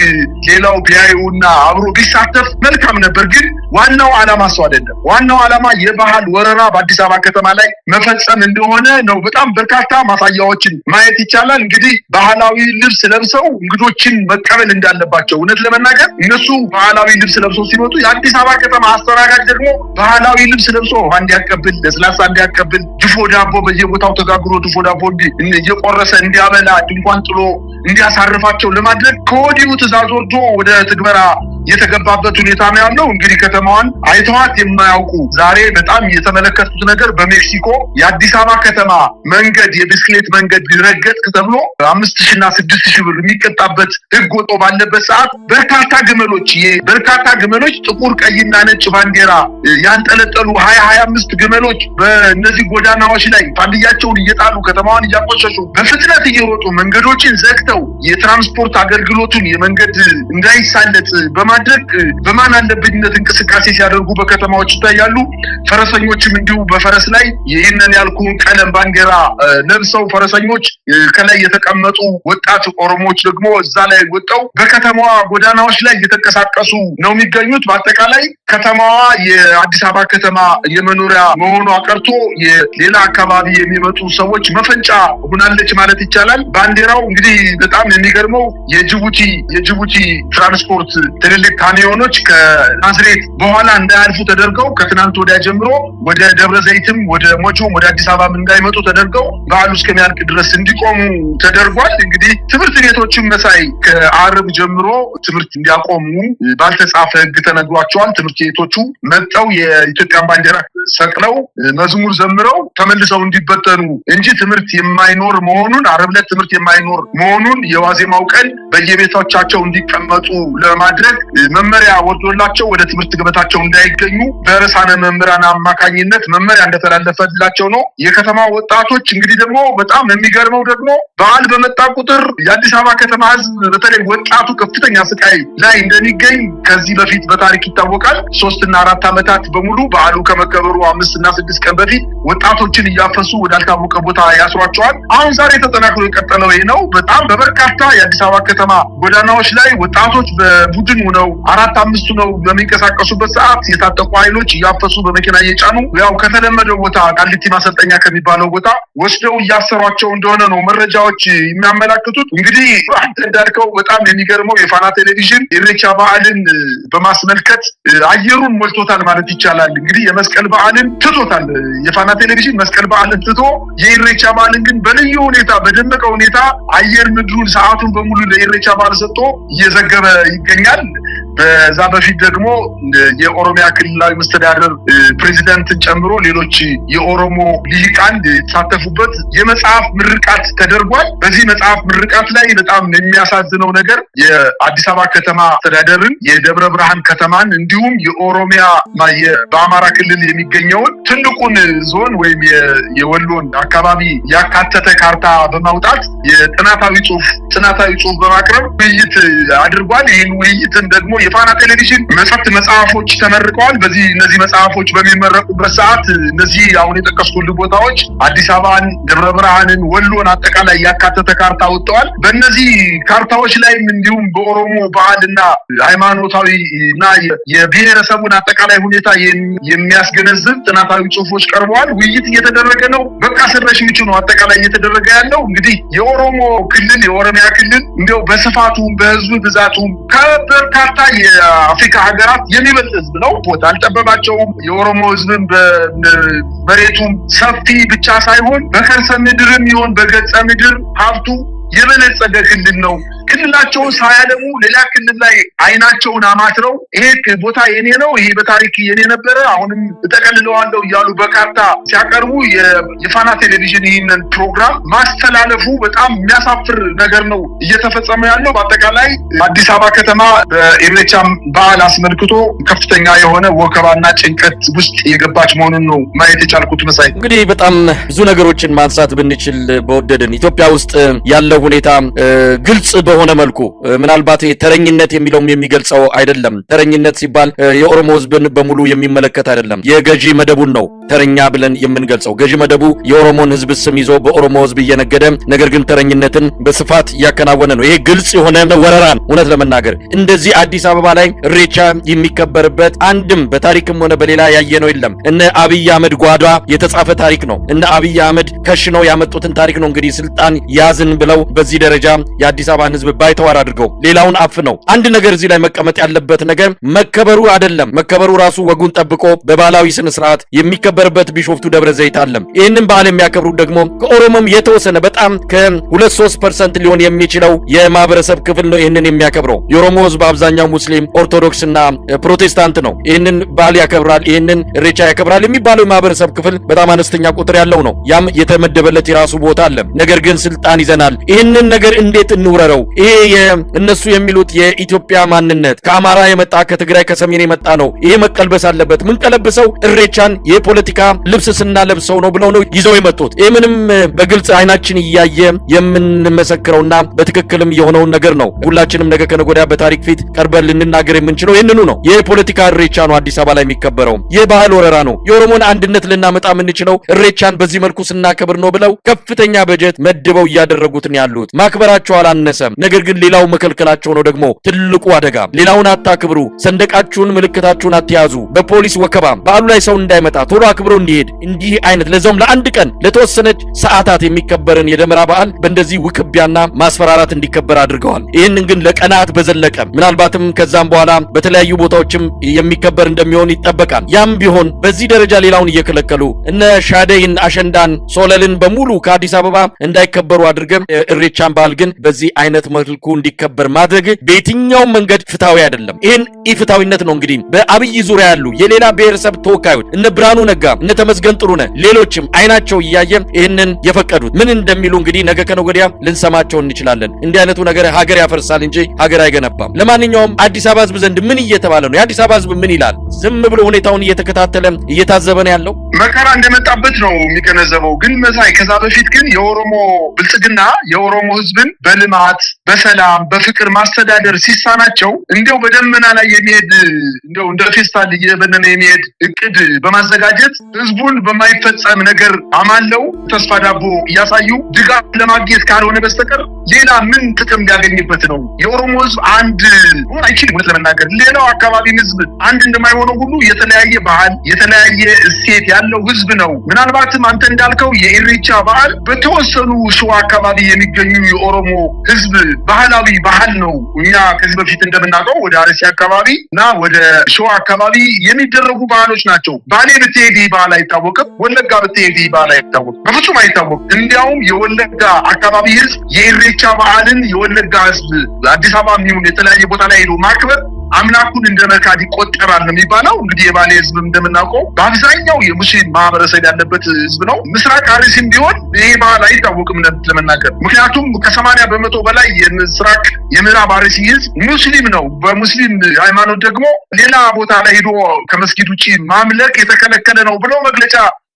ሌላው ቢያዩና አብሮ ቢሳተፍ መልካም ነበር። ግን ዋናው ዓላማ እሱ አይደለም። ዋናው ዓላማ የባህል ወረራ በአዲስ አበባ ከተማ ላይ መፈጸም እንደሆነ ነው። በጣም በርካታ ማሳያዎችን ማየት ይቻላል። እንግዲህ ባህላዊ ልብስ ለብሰው እንግዶችን መቀበል እንዳለባቸው እውነት ለመናገር እነሱ ባህላዊ ልብስ ለብሰው ሲመጡ የአዲስ አበባ ከተማ አስተናጋጅ ደግሞ ባህላዊ ልብስ ለብሶ እንዲያቀብል፣ ለስላሳ እንዲያቀብል፣ ድፎ ዳቦ በየቦታው ተጋግሮ ድፎ ዳቦ እየቆረሰ እንዲያበላ ድንኳን ጥሎ እንዲያሳርፋቸው ለማድረግ ከወዲሁ ትዕዛዝ ወርዶ ወደ ትግበራ የተገባበት ሁኔታ ነው ያለው። እንግዲህ ከተማዋን አይተዋት የማያውቁ ዛሬ በጣም የተመለከቱት ነገር በሜክሲኮ የአዲስ አበባ ከተማ መንገድ የብስክሌት መንገድ ሊረገጥ ተብሎ 5,000 እና 6,000 ብር የሚቀጣበት ህግ ወጥቶ ባለበት ሰዓት በርካታ ግመሎች ጥቁር ቀይና ነጭ ባንዲራ ያንጠለጠሉ 25 ግመሎች በእነዚህ ጎዳናዎች ላይ ፋንድያቸውን እየጣሉ ከተማዋን እያቆሸሹ በፍጥነት እየሮጡ መንገዶችን ዘግተው የትራንስፖርት አገልግሎቱን የመንገድ እንዳይሳለጥ በማድረግ በማን አለብኝነት እንቅስቃሴ ሲያደርጉ በከተማዎች ይታያሉ። ፈረሰኞችም እንዲሁ በፈረስ ላይ ይህንን ያልኩን ቀለም ባንዲራ ለብሰው ፈረሰኞች ከላይ የተቀመጡ ወጣት ኦሮሞዎች ደግሞ እዛ ላይ ወጣው በከተማዋ ጎዳናዎች ላይ እየተንቀሳቀሱ ነው የሚገኙት። በአጠቃላይ ከተማዋ የአዲስ አበባ ከተማ የመኖሪያ መሆኗ ቀርቶ የሌላ አካባቢ የሚመጡ ሰዎች መፈንጫ ሆናለች ማለት ይቻላል። ባንዲራው እንግዲህ በጣም የሚገርመው የጅቡቲ ትራንስፖርት ትልልቅ ካሚዮኖች ከናዝሬት በኋላ እንዳያልፉ ተደርገው ከትናንት ወዲያ ጀምሮ ወደ ደብረ ዘይትም ወደ ሞጆም ወደ አዲስ አበባም እንዳይመጡ ተደርገው በዓሉ እስከሚያልቅ ድረስ እንዲቆሙ ተደርጓል። እንግዲህ ትምህርት ቤቶችም መሳይ ከአርብ ጀምሮ ትምህርት እንዲያቆሙ ባልተጻፈ ህግ ተነግሯቸዋል። ትምህርት ቤቶቹ መጥተው የኢትዮጵያን ባንዲራ ሰቅለው መዝሙር ዘምረው ተመልሰው እንዲበተኑ እንጂ ትምህርት የማይኖር መሆኑን ዓርብ ዕለት ትምህርት የማይኖር መሆኑን የዋዜማው ቀን በየቤቶቻቸው እንዲቀመጡ ለማድረግ መመሪያ ወርዶላቸው ወደ ትምህርት ገበታቸው እንዳይገኙ በርዕሳነ መምህራን አማካኝነት መመሪያ እንደተላለፈላቸው ነው። የከተማ ወጣቶች እንግዲህ ደግሞ በጣም የሚገርመው ደግሞ በዓል በመጣ ቁጥር የአዲስ አበባ ከተማ ህዝብ በተለይ ወጣቱ ከፍተኛ ስቃይ ላይ እንደሚገኝ ከዚህ በፊት በታሪክ ይታወቃል። 3 እና 4 ዓመታት በሙሉ በዓሉ ከመከበሩ 5 እና 6 ቀን በፊት ወጣቶችን እያፈሱ ወዳልታወቀ ቦታ ያስሯቸዋል። አሁን ዛሬ ተጠናክሮ የቀጠለው ይሄ ነው። በጣም በበርካታ የአዲስ አበባ ከተማ ጎዳናዎች ላይ ወጣቶች በቡድን ሆነው 4-5 ነው በሚንቀሳቀሱበት ሰዓት የታጠቁ ኃይሎች እያፈሱ በመኪና እየጫኑ ያው ከተለመደው ቦታ ቃሊቲ ማሰልጠኛ ከሚባለው ቦታ ወስደው እያሰሯቸው እንደሆነ ነው መረጃዎች የሚያመላክቱት። እንግዲህ አንተ እንዳልከው በጣም የሚገርመው የፋና ቴሌቪዥን የኢሬቻ በዓልን በማስመልከት አየሩን ሞልቶታል ማለት ይቻላል። እንግዲህ የመስቀል በዓልን ትቶታል። የፋና ቴሌቪዥን መስቀል በዓልን ትቶ የኢሬቻ በዓልን ግን በልዩ ሁኔታ በደመቀ ሁኔታ አየር ምድሩን ሰዓቱን በሙሉ ለኢሬቻ በዓል ሰጥቶ እየዘገበ ይገኛል። በዛ በፊት ደግሞ የኦሮሚያ ክልላዊ መስተዳድር ፕሬዚዳንትን ጨምሮ ሌሎች የኦሮሞ ልሂቃን የተሳተፉበት የመጽሐፍ ምርቃት ተደርጓል። በዚህ መጽሐፍ ምርቃት ላይ በጣም የሚያሳዝነው ነገር የአዲስ አበባ ከተማ አስተዳደርን፣ የደብረ ብርሃን ከተማን እንዲሁም የኦሮሚያ በአማራ ክልል የሚገኘውን ትልቁን ዞን ወይም የወሎን አካባቢ ያካተተ ካርታ በማውጣት የጥናታዊ ጽሑፍ በማቅረብ ውይይት አድርጓል። ይህን ውይይትን ደግሞ የፋና ቴሌቪዥን መጽሐፎች ተመርቀዋል። እነዚህ መጽሐፎች በሚመረቁበት ሰዓት እነዚህ አሁን የጠቀስኩልህ ቦታዎች አዲስ አበባን፣ ደብረ ብርሃንን፣ ወሎን አጠቃላይ ያካተተ ካርታ ወጥተዋል። በእነዚህ ካርታዎች ላይም እንዲሁም በኦሮሞ ባህልና ሃይማኖታዊ እና የብሔረሰቡን አጠቃላይ ሁኔታ የሚያስገነዝብ ጥናታዊ ጽሑፎች ቀርበዋል። ውይይት እየተደረገ ነው። በቃ ሰረሽ ምቹ ነው አጠቃላይ እየተደረገ ያለው። እንግዲህ የኦሮሞ ክልል የኦሮሚያ ክልል እንዲያው በስፋቱም በህዝብ ብዛቱም ከበርካታ የአፍሪካ ሀገራት የሚበልጥ ህዝብ ነው። ቦታ አልጠበባቸውም። የኦሮሞ ህዝብን በመሬቱም ሰፊ ብቻ ሳይሆን በከርሰ ምድርም ይሁን በገጸ ምድር ሀብቱ የበለጸገ ክልል ነው። ክልላቸውን ሳያለሙ ሌላ ክልል ላይ አይናቸውን አማትረው ይሄ ቦታ የኔ ነው፣ ይሄ በታሪክ የኔ ነበረ፣ አሁንም እጠቀልለዋለሁ እያሉ በካርታ ሲያቀርቡ የፋና ቴሌቪዥን ይህንን ፕሮግራም ማስተላለፉ በጣም የሚያሳፍር ነገር ነው እየተፈጸመ ያለው። በአጠቃላይ አዲስ አበባ ከተማ በኢሬቻ በዓል አስመልክቶ ከፍተኛ የሆነ ወከባና ጭንቀት ውስጥ የገባች መሆኑን ነው ማየት የቻልኩት። መሳይ እንግዲህ በጣም ብዙ ነገሮችን ማንሳት ብንችል በወደድን ኢትዮጵያ ውስጥ ያለው ሁኔታ ግልጽ በሆነ መልኩ ምናልባት ተረኝነት የሚለውም የሚገልጸው አይደለም። ተረኝነት ሲባል የኦሮሞ ህዝብን በሙሉ የሚመለከት አይደለም። የገዢ መደቡን ነው ተረኛ ብለን የምንገልጸው። ገዢ መደቡ የኦሮሞን ህዝብ ስም ይዞ በኦሮሞ ህዝብ እየነገደ ነገር ግን ተረኝነትን በስፋት እያከናወነ ነው። ይሄ ግልጽ የሆነ ወረራን እውነት ለመናገር እንደዚህ አዲስ አበባ ላይ ኢሬቻ የሚከበርበት አንድም በታሪክም ሆነ በሌላ ያየነው የለም። እነ አብይ አህመድ ጓዳ የተጻፈ ታሪክ ነው። እነ አብይ አህመድ ከሽነው ያመጡትን ታሪክ ነው እንግዲህ ስልጣን ያዝን ብለው በዚህ ደረጃ የአዲስ አበባን ህዝብ ባይተዋር አድርገው ሌላውን አፍነው። አንድ ነገር እዚህ ላይ መቀመጥ ያለበት ነገር መከበሩ አይደለም። መከበሩ ራሱ ወጉን ጠብቆ በባህላዊ ስነ ስርዓት የሚከበርበት ቢሾፍቱ ደብረ ዘይት አለ። ይህንን ባህል የሚያከብሩ ደግሞ ከኦሮሞም የተወሰነ በጣም ከ2-3% ሊሆን የሚችለው የማህበረሰብ ክፍል ነው ይህንን የሚያከብረው። የኦሮሞ ህዝብ አብዛኛው ሙስሊም፣ ኦርቶዶክስና ፕሮቴስታንት ነው። ይህንን ባህል ያከብራል፣ ይህንን ኢሬቻ ያከብራል የሚባለው የማህበረሰብ ክፍል በጣም አነስተኛ ቁጥር ያለው ነው። ያም የተመደበለት የራሱ ቦታ አለ። ነገር ግን ስልጣን ይዘናል፣ ይህንን ነገር እንዴት እንውረረው? ይሄ እነሱ የሚሉት የኢትዮጵያ ማንነት ከአማራ የመጣ ከትግራይ ከሰሜን የመጣ ነው። ይሄ መቀልበስ አለበት። ምን ቀለብሰው ኢሬቻን የፖለቲካ ልብስ ስናለብሰው ነው ብለው ነው ይዘው የመጡት። ይሄ ምንም በግልጽ አይናችን እያየ የምንመሰክረውና በትክክልም የሆነውን ነገር ነው። ሁላችንም ነገ ከነገ ወዲያ በታሪክ ፊት ቀርበን ልንናገር የምንችለው ይህንኑ ነው። የፖለቲካ ኢሬቻ ነው አዲስ አበባ ላይ የሚከበረው። የባህል ወረራ ነው። የኦሮሞን አንድነት ልናመጣ የምንችለው ኢሬቻን በዚህ መልኩ ስናከብር ነው ብለው ከፍተኛ በጀት መድበው እያደረጉት ነው ያሉት። ማክበራቸው አላነሰም። ነገር ግን ሌላው መከልከላቸው ነው ደግሞ ትልቁ አደጋ። ሌላውን አታክብሩ፣ ሰንደቃችሁን ምልክታችሁን አትያዙ፣ በፖሊስ ወከባ በዓሉ ላይ ሰው እንዳይመጣ ቶሎ አክብሮ እንዲሄድ እንዲህ አይነት ለዛውም ለአንድ ቀን ለተወሰነች ሰዓታት የሚከበርን የደመራ በዓል በእንደዚህ ውክቢያና ማስፈራራት እንዲከበር አድርገዋል። ይህንን ግን ለቀናት በዘለቀ ምናልባትም ከዛም በኋላ በተለያዩ ቦታዎችም የሚከበር እንደሚሆን ይጠበቃል። ያም ቢሆን በዚህ ደረጃ ሌላውን እየከለከሉ እነ ሻደይን፣ አሸንዳን፣ ሶለልን በሙሉ ከአዲስ አበባ እንዳይከበሩ አድርገን ኢሬቻን በዓል ግን በዚህ አይነት መልኩ እንዲከበር ማድረግ በየትኛውም መንገድ ፍትሃዊ አይደለም። ይህን ኢፍትሃዊነት ነው እንግዲህ በአብይ ዙሪያ ያሉ የሌላ ብሔረሰብ ተወካዮች እነ ብርሃኑ ነጋ፣ እነ ተመስገን ጥሩነህ፣ ሌሎችም አይናቸው እያየ ይህንን የፈቀዱት ምን እንደሚሉ እንግዲህ ነገ ከነገ ወዲያ ልንሰማቸው እንችላለን። እንዲህ አይነቱ ነገር ሀገር ያፈርሳል እንጂ ሀገር አይገነባም። ለማንኛውም አዲስ አበባ ህዝብ ዘንድ ምን እየተባለ ነው? የአዲስ አበባ ህዝብ ምን ይላል? ዝም ብሎ ሁኔታውን እየተከታተለ እየታዘበ ነው ያለው። መከራ እንደመጣበት ነው የሚገነዘበው። ግን መሳይ ከዛ በፊት ግን የኦሮሞ ብልጽግና የኦሮሞ ህዝብን በልማት በሰላም በፍቅር ማስተዳደር ሲሳናቸው እንዲያው በደመና ላይ የሚሄድ እንዲያው እንደ ፌስታል እየበነነ የሚሄድ እቅድ በማዘጋጀት ህዝቡን በማይፈጸም ነገር አማለው ተስፋ ዳቦ እያሳዩ ድጋፍ ለማግኘት ካልሆነ በስተቀር ሌላ ምን ጥቅም ሊያገኝበት ነው? የኦሮሞ ህዝብ አንድ ሆነ አይችልም። እውነት ለመናገር ሌላው አካባቢ ህዝብ አንድ እንደማይሆነው ሁሉ የተለያየ ባህል የተለያየ እሴት ያለው ህዝብ ነው። ምናልባትም አንተ እንዳልከው የኢሬቻ በዓል በተወሰኑ ሸዋ አካባቢ የሚገኙ የኦሮሞ ህዝብ ባህላዊ ባህል ነው። እኛ ከዚህ በፊት እንደምናውቀው ወደ አርሲ አካባቢ እና ወደ ሸዋ አካባቢ የሚደረጉ ባህሎች ናቸው። ባሌ ብትሄድ ባህል አይታወቅም። ወለጋ ብትሄድ ባህል አይታወቅም፣ በፍጹም አይታወቅም። እንዲያውም የወለጋ አካባቢ ህዝብ የኢሬቻ በዓልን የወለጋ ህዝብ አዲስ አበባ የሚሆን የተለያየ ቦታ ላይ ሄዶ ማክበር አምላኩን እንደመካድ ይቆጠራል ነው የሚባለው። እንግዲህ የባሌ ህዝብ እንደምናውቀው በአብዛኛው የሙስሊም ማህበረሰብ ያለበት ህዝብ ነው። ምስራቅ አርሲም ቢሆን ይሄ ባህል አይታወቅም ለመናገር። ምክንያቱም ከ80% በላይ የምስራቅ የምዕራብ አርሲ ህዝብ ሙስሊም ነው። በሙስሊም ሃይማኖት ደግሞ ሌላ ቦታ ላይ ሄዶ ከመስጊድ ውጪ ማምለክ የተከለከለ ነው ብለው መግለጫ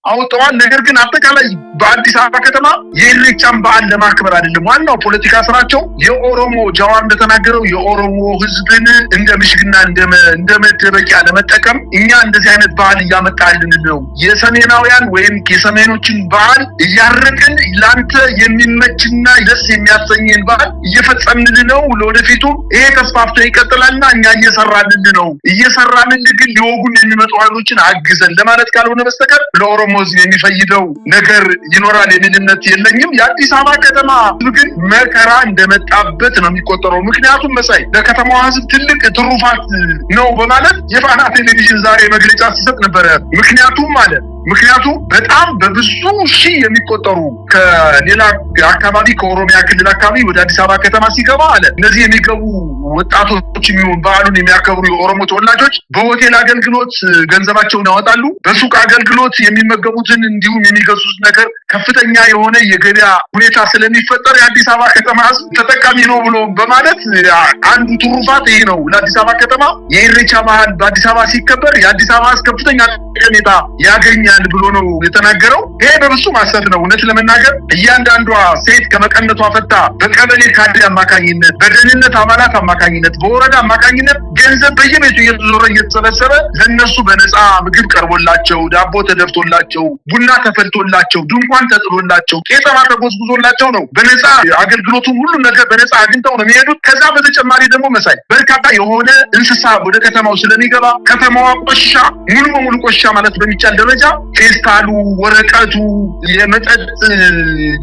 አውጥተዋል። ነገር ግን አጠቃላይ በአዲስ አበባ ከተማ የኢሬቻን በዓል ለማክበር አይደለም ዋናው ፖለቲካ ስራቸው። የኦሮሞ ጃዋር እንደተናገረው የኦሮሞ ህዝብን እንደ ምሽግና እንደ መደበቂያ ለመጠቀም እኛ እንደዚህ አይነት በዓል እያመጣልን ነው፣ የሰሜናውያን ወይም የሰሜኖችን በዓል እያረቅን ላንተ የሚመችና ደስ የሚያሰኝን በዓል እየፈጸምን ነው፣ ለወደፊቱ ይሄ ተስፋፍቶ ይቀጥላልና እኛ እየሰራልን ነው፣ እየሰራልን ግን ሊወጉን የሚመጡ ኃይሎችን አግዘን ለማለት ካልሆነ በስተቀር ለኦሮሞ ህዝብ የሚፈይደው ነገር ይኖራል የሚል እምነት የለኝም። የአዲስ አበባ ከተማ ህዝብ ግን መከራ እንደመጣበት ነው የሚቆጠረው። ምክንያቱም መሳይ ለከተማዋ ህዝብ ትልቅ ትሩፋት ነው በማለት የፋና ቴሌቪዥን ዛሬ መግለጫ ሲሰጥ ነበረ። ምክንያቱም በጣም በብዙ ሺህ የሚቆጠሩ ከሌላ አካባቢ ከኦሮሚያ ክልል አካባቢ ወደ አዲስ አበባ ከተማ ሲገባ አለ እነዚህ የሚገቡ ወጣቶች የሚሆን በዓሉን የሚያከብሩ የኦሮሞ ተወላጆች በሆቴል አገልግሎት ገንዘባቸውን ያወጣሉ። በሱቅ አገልግሎት የሚመገቡትን እንዲሁም የሚገዙት ነገር ከፍተኛ የሆነ የገበያ ሁኔታ ስለሚፈጠር የአዲስ አበባ ከተማ ህዝብ ተጠቃሚ ነው ብሎ በማለት አንዱ ትሩፋት ይሄ ነው። ለአዲስ አበባ ከተማ የኢሬቻ በዓል በአዲስ አበባ ሲከበር የአዲስ አበባ ህዝብ ከፍተኛ ጠቀሜታ ያገኛል ብሎ ነው የተናገረው። ይሄ በብዙ ማሰብ ነው። እውነት ለመናገር እያንዳንዷ ሴት ከመቀነቷ ፈታ በቀበሌ ካድሬ አማካኝነት፣ በደህንነት አባላት አማካኝነት፣ በወረዳ አማካኝነት ገንዘብ በየቤቱ እየተዞረ እየተሰበሰበ ለነሱ በነፃ ምግብ ቀርቦላቸው፣ ዳቦ ተደፍቶላቸው፣ ቡና ተፈልቶላቸው፣ ድንኳን ተጥሎላቸው፣ ቄጠማ ተጎዝጉዞላቸው ነው በነፃ አገልግሎቱን ሁሉ ነገር በነፃ አግኝተው ነው የሚሄዱት። ከዛ በተጨማሪ ደግሞ መሳይ በርካታ የሆነ እንስሳ ወደ ከተማው ስለሚገባ ከተማዋ ቆሻ ሙሉ በሙሉ ቆሻ ማለት በሚቻል ደረጃ ፌስታሉ፣ ወረቀቱ፣ የመጠጥ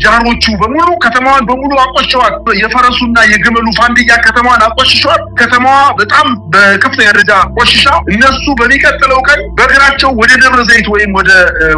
ጃሮቹ በሙሉ ከተማዋን በሙሉ አቆሽሸዋል። የፈረሱና የግመሉ ፋንድያ ከተማዋን አቆሽሸዋል። ከተማዋ በጣም በከፍተኛ ደረጃ ቆሽሻ እነሱ በሚቀጥለው ቀን በእግራቸው ወደ ደብረ ዘይት ወይም ወደ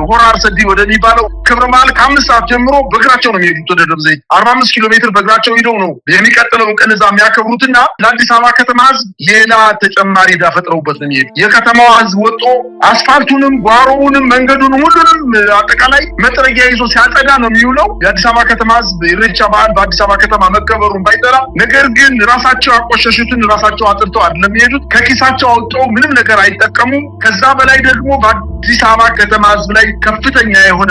ሆራ አርሰዲ ወደሚባለው ክብረ በዓል ከ5 ሰዓት ጀምሮ በእግራቸው ነው የሚሄዱት ወደ ደብረ ዘይት 45 ኪሎ ሜትር በእግራቸው ሄደው ነው የሚቀጥለው ቀን እዛ የሚያከብሩትና ለአዲስ አበባ ከተማ ህዝብ ሌላ ተጨማሪ ዕዳ ፈጥረውበት ነው የሚሄዱ። የከተማዋ ህዝብ ወጥቶ አስፋልቱንም ጓሮውንም መንገዱን ሁሉንም አጠቃላይ መጥረጊያ ይዞ ሲያጸዳ ነው የሚውለው። የአዲስ አበባ ከተማ ህዝብ ኢሬቻ በዓል በአዲስ አበባ ከተማ መከበሩን ባይጠራ፣ ነገር ግን ራሳቸው ያቆሸሹትን ራሳቸው አጥርተው አይደለም የሚሄዱት። ከኪሳቸው አውጥተው ምንም ነገር አይጠቀሙም። ከዛ በላይ ደግሞ በአዲስ አበባ ከተማ ህዝብ ላይ ከፍተኛ የሆነ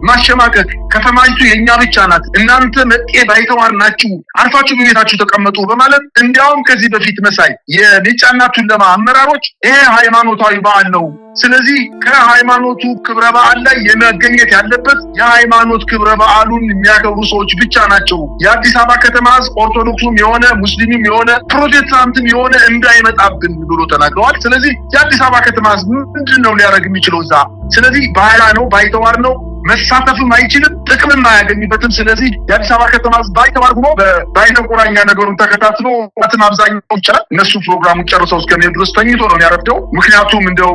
ማሸማቀቅ ከተማይቱ የኛ ብቻ ናት፣ እናንተ መጤ ባይተዋር ናችሁ፣ አርፋችሁ በቤታችሁ ተቀመጡ በማለት እንዲያውም ከዚህ በፊት መሳይ የሜጫና ቱለማ አመራሮች ይሄ ሃይማኖታዊ በዓል ነው፣ ስለዚህ ከሃይማኖቱ ክብረ በዓል ላይ የመገኘት ያለበት የሃይማኖት ክብረ በዓሉን የሚያከብሩ ሰዎች ብቻ ናቸው፣ የአዲስ አበባ ከተማ ህዝብ ኦርቶዶክሱም የሆነ ሙስሊምም የሆነ ፕሮቴስታንትም የሆነ እንዳይመጣብን ብሎ ተናግረዋል። ስለዚህ የአዲስ አበባ ከተማ ህዝብ ምንድነው ሊያደርግ የሚችለው እዛ? ስለዚህ ባህላ ነው፣ ባይተዋር ነው፣ መሳተፍም አይችልም፣ ጥቅምም አያገኝበትም። ስለዚህ የአዲስ አበባ ከተማ ህዝብ ባይተዋር ሆኖ በአይነ ቁራኛ ነገሩን ተከታትሎ አብዛኛው ይችላል እነሱ ፕሮግራሙን ጨርሰው እስከሚሄዱ ድረስ ተኝቶ ነው የሚያረፍደው። ምክንያቱም እንደው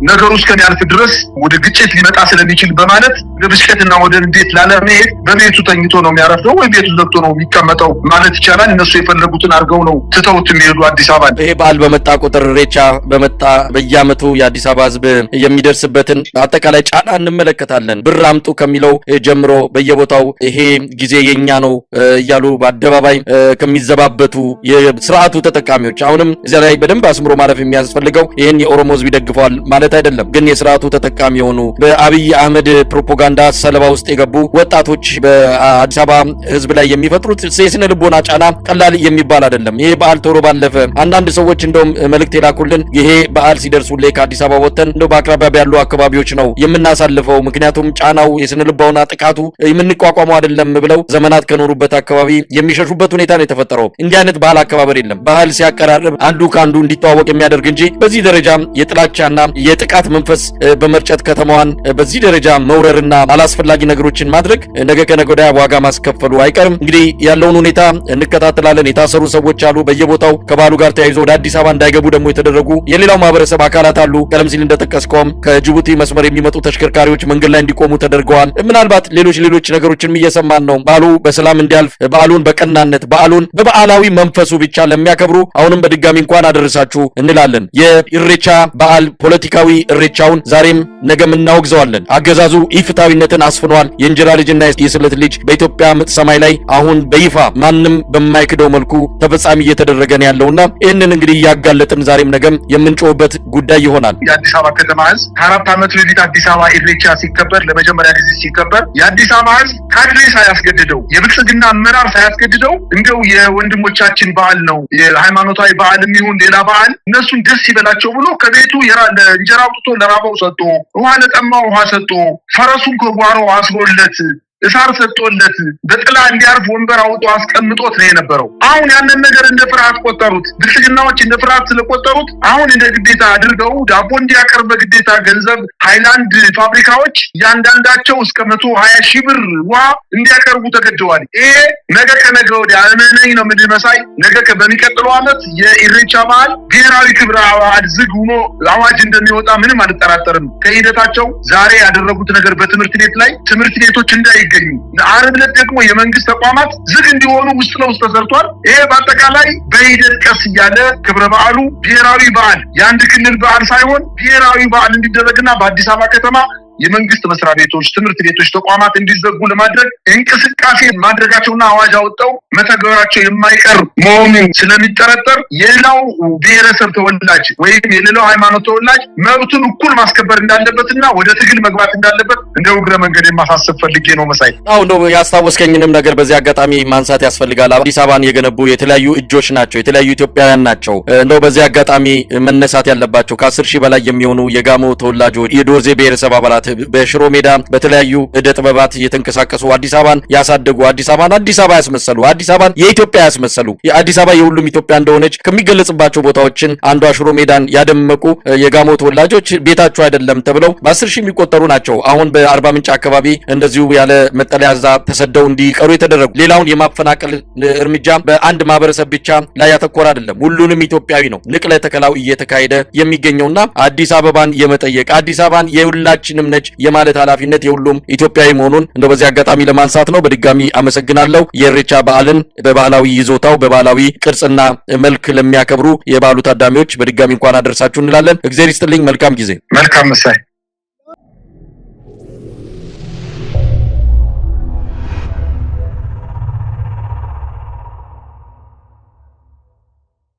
ነገሩ እስከሚያልፍ ድረስ ወደ ግጭት ሊመጣ ስለሚችል በማለት ለብስከትና ወደ እንዴት ላለመሄድ በቤቱ ተኝቶ ነው የሚያረፍደው ወይ ቤቱ ዘግቶ ነው የሚቀመጠው ማለት ይቻላል። እነሱ የፈለጉትን አድርገው ነው ትተውት የሚሄዱ አዲስ አበባ። ይሄ በዓል በመጣ ቁጥር ኢሬቻ በመጣ በየዓመቱ የአዲስ አበባ ህዝብ የሚደርስበትን አጠቃላይ ጫና እንመለከታለን። ብር አምጡ ከሚለው ጀምሮ በየቦታው ይሄ ጊዜ የኛ ነው እያሉ በአደባባይ ከሚዘባበቱ የስርዓቱ ተጠቃሚዎች አሁንም እዚያ ላይ በደንብ አስምሮ ማለፍ የሚያስፈልገው ይሄን የኦሮሞ ህዝብ ይደግፈዋል ማለት አይደለም። ግን የስርዓቱ ተጠቃሚ የሆኑ በአብይ አህመድ ፕሮፓጋንዳ ሰለባ ውስጥ የገቡ ወጣቶች በአዲስ አበባ ህዝብ ላይ የሚፈጥሩት የስነ ልቦና ጫና ቀላል የሚባል አይደለም። ይሄ በዓል ቶሎ ባለፈ አንዳንድ ሰዎች እንደውም መልእክት የላኩልን ይሄ በዓል ሲደርሱልኝ ከአዲስ አበባ ወጥተን እንደው በአቅራቢያ ያሉ አካባቢዎች ነው የምናሳልፈው፣ ምክንያቱም ጫናው የስነ ልቦና ጥቃቱ የምንቋቋመው አይደለም ብለው ዘመናት ከኖሩበት አካባቢ የሚሸሹበት ሁኔታ ነው የተፈጠረው። እንዲህ አይነት ባህል አከባበር የለም። ባህል ሲያቀራርብ አንዱ ካንዱ እንዲተዋወቅ የሚያደርግ እንጂ በዚህ ደረጃ የጥላቻና የጥቃት መንፈስ በመርጨት ከተማዋን በዚህ ደረጃ መውረርና አላስፈላጊ ነገሮችን ማድረግ ነገ ከነገ ወዲያ ዋጋ ማስከፈሉ አይቀርም። እንግዲህ ያለውን ሁኔታ እንከታተላለን። የታሰሩ ሰዎች አሉ በየቦታው ከባሉ ጋር ተያይዞ ወደ አዲስ አበባ እንዳይገቡ ደግሞ የተደረጉ የሌላው ማህበረሰብ አካላት አሉ። ቀደም ሲል እንደተጠቀስከውም ከጅቡቲ መስመር የሚመጡ ተሽከርካሪዎች መንገድ ላይ እንዲቆሙ ተደርገዋል። ምናልባት ሌሎች ነገሮችንም እየሰማን ነው። በዓሉ በሰላም እንዲያልፍ በዓሉን በቀናነት በዓሉን በበዓላዊ መንፈሱ ብቻ ለሚያከብሩ አሁንም በድጋሚ እንኳን አደረሳችሁ እንላለን። የኢሬቻ በዓል ፖለቲካዊ ኢሬቻውን ዛሬም ነገም እናወግዘዋለን። አገዛዙ ኢፍትሐዊነትን አስፍኗል። የእንጀራ ልጅና የስለት ልጅ በኢትዮጵያ ሰማይ ላይ አሁን በይፋ ማንም በማይክደው መልኩ ተፈጻሚ እየተደረገ ነው ያለውና ይህንን እንግዲህ እያጋለጥን ዛሬም ነገም የምንጮህበት ጉዳይ ይሆናል። የአዲስ አበባ ከተማ ህዝብ ከ4 ዓመት በፊት አዲስ አበባ ኢሬቻ ሲከበር ለመጀመሪያ ጊዜ ሲከበር የአዲስ አበባ ህዝብ ካድሬ ሳያስገድደው የብልጽግና አመራር ሳያስገድደው እንደው የወንድሞቻችን በዓል ነው የሃይማኖታዊ በዓልም ይሁን ሌላ በዓል እነሱን ደስ ይበላቸው ብሎ ከቤቱ እንጀራ አውጥቶ ለራበው ሰጥቶ ውሃ ለጠማው ውሃ ሰጥቶ ፈረሱን ከጓሮ አስሮለት እሳር ሰጥቶለት በጥላ እንዲያርፍ ወንበር አውጥቶ አስቀምጦት ነው የነበረው። አሁን ያንን ነገር እንደ ፍርሃት ቆጠሩት። ብልጽግናዎች እንደ ፍርሃት ስለቆጠሩት አሁን እንደ ግዴታ አድርገው ዳቦ እንዲያቀርብ በግዴታ ገንዘብ ሃይላንድ ፋብሪካዎች ያንዳንዳቸው እስከ 120 ሺህ ብር ውሃ እንዲያቀርቡ ተገደዋል። ይሄ ነገ ከነገ ወዲያ አመነኝ ነው ምን መሳይ ነገ በሚቀጥለው ዓመት የኢሬቻ በዓል ብሔራዊ ክብረ በዓል ዝግ ሆኖ አዋጅ እንደሚወጣ ምንም አልጠራጠርም። ከሂደታቸው ዛሬ ያደረጉት ነገር በትምህርት ቤት ላይ ትምህርት ቤቶች እንዳይገኙ ዓርብ ዕለት ደግሞ የመንግስት ተቋማት ዝግ እንዲሆኑ ውስጥ ለውስጥ ተሰርቷል። ይሄ በአጠቃላይ በሂደት ቀስ እያለ ክብረ በዓሉ ብሔራዊ በዓል የአንድ ክልል በዓል ሳይሆን ብሔራዊ በዓል እንዲደረግና በአዲስ አበባ ከተማ የመንግስት መስሪያ ቤቶች፣ ትምህርት ቤቶች፣ ተቋማት እንዲዘጉ ለማድረግ እንቅስቃሴ ማድረጋቸውና አዋጅ አወጣው መተግበራቸው የማይቀር መሆኑን ስለሚጠረጠር የሌላው ብሔረሰብ ተወላጅ ወይም የሌላው ሃይማኖት ተወላጅ መብቱን እኩል ማስከበር እንዳለበትና ወደ ትግል መግባት እንዳለበት እንደው እግረ መንገድ የማሳሰብ ፈልጌ ነው። መሳይ እንደው ያስታወስከኝንም ነገር በዚህ አጋጣሚ ማንሳት ያስፈልጋል። አዲስ አበባን የገነቡ የተለያዩ እጆች ናቸው፣ የተለያዩ ኢትዮጵያውያን ናቸው። እንደው በዚህ አጋጣሚ መነሳት ያለባቸው ከ10 ሺህ በላይ የሚሆኑ የጋሞ ተወላጆች የዶርዜ ብሔረሰብ አባላት በሽሮ ሜዳ በተለያዩ እደ ጥበባት እየተንቀሳቀሱ አዲስ አበባን ያሳደጉ አዲስ አበባ ያስመሰሉ አዲስ አበባን የኢትዮጵያ ያስመሰሉ የአዲስ አበባ የሁሉም ኢትዮጵያ እንደሆነች ከሚገለጽባቸው ቦታዎችን አንዷ ሽሮ ሜዳን ያደመቁ የጋሞ ተወላጆች ቤታቸው አይደለም ተብለው በ10 ሺህ የሚቆጠሩ ናቸው። አሁን በአርባ ምንጭ አካባቢ እንደዚሁ ያለ መጠለያ ተሰደው እንዲቀሩ የተደረጉ። ሌላውን የማፈናቀል እርምጃ በአንድ ማህበረሰብ ብቻ ላይ ያተኮረ አይደለም፣ ሁሉንም ኢትዮጵያዊ ነው ንቅለ ተከላው እየተካሄደ የሚገኘውና አዲስ አበባን የመጠየቅ አዲስ አበባን የሁላችንም ነች የማለት ኃላፊነት የሁሉም ኢትዮጵያዊ መሆኑን እንደው በዚህ አጋጣሚ ለማንሳት ነው። በድጋሚ አመሰግናለሁ። የኢሬቻ በዓልን በባህላዊ ይዞታው በባህላዊ ቅርጽና መልክ ለሚያከብሩ የበዓሉ ታዳሚዎች በድጋሚ እንኳን አደረሳችሁ እንላለን። እግዚአብሔር ይስጥልኝ። መልካም ጊዜ። መልካም መሳይ